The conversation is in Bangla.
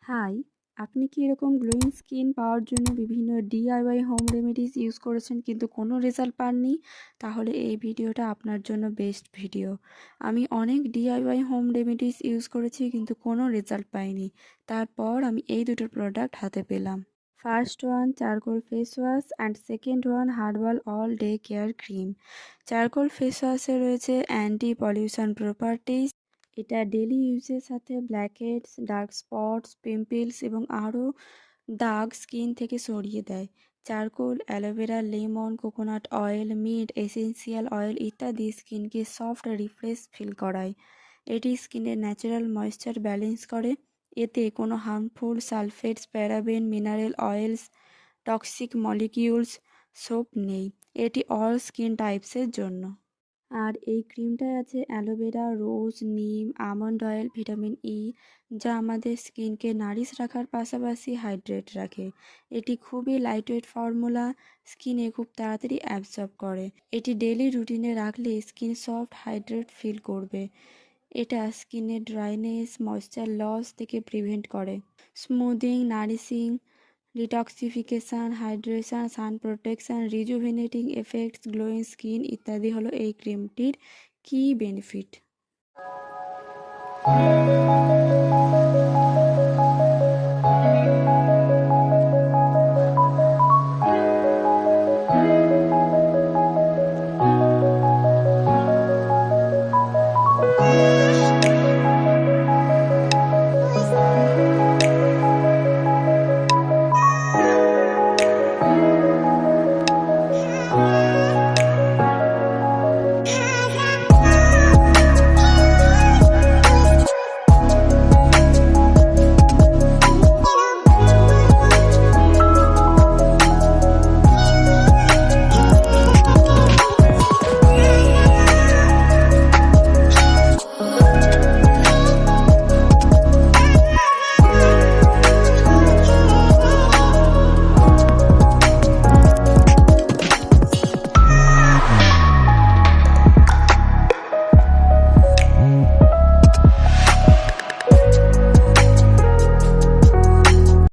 হাই, আপনি কি এরকম গ্লোয়িং স্কিন পাওয়ার জন্য বিভিন্ন ডিআইওয়াই হোম রেমেডিস ইউজ করেছেন কিন্তু কোনো রেজাল্ট পাননি? তাহলে এই ভিডিওটা আপনার জন্য বেস্ট ভিডিও। আমি অনেক ডিআইওয়াই হোম রেমেডিস ইউজ করেছি কিন্তু কোনো রেজাল্ট পাইনি। তারপর আমি এই দুটো প্রোডাক্ট হাতে পেলাম। First one charcoal face wash and second one herbal all day care cream. Charcoal face ওয়াশে রয়েছে অ্যান্টি পলিউশন প্রপার্টিজ। এটা ডেলি ইউজের সাথে ব্ল্যাকহেডস, ডার্ক স্পটস, পিম্পলস এবং আরও দাগ স্কিন থেকে সরিয়ে দেয়। Charcoal, aloe vera, lemon, coconut oil, mint, essential oil ইত্যাদি স্কিনকে সফট রিফ্রেশ ফিল করায়। এটি স্কিনের ন্যাচারাল ময়েশ্চার ব্যালেন্স করে। এতে কোনো harmful sulphates, paraben, mineral oils, toxic molecules, soap নেই। এটি অল স্কিন টাইপসের জন্য। আর এই ক্রিমটায় আছে অ্যালোভেরা, রোজ, নিম, আমন্ড অয়েল, ভিটামিন ই, যা আমাদের স্কিনকে নারিশ রাখার পাশাপাশি হাইড্রেট রাখে। এটি খুবই লাইটওয়েট ফর্মুলা, স্কিনে খুব তাড়াতাড়ি অ্যাবজর্ব করে। এটি ডেলি রুটিনে রাখলে স্কিন সফট হাইড্রেট ফিল করবে। এটা স্কিনের ড্রাইনেস, ময়েশ্চার লস থেকে প্রিভেন্ট করে। Smoothing, nourishing, detoxification, hydration, sun protection, rejuvenating effects, glowing skin ইত্যাদি হলো এই ক্রিমটির কি বেনিফিট।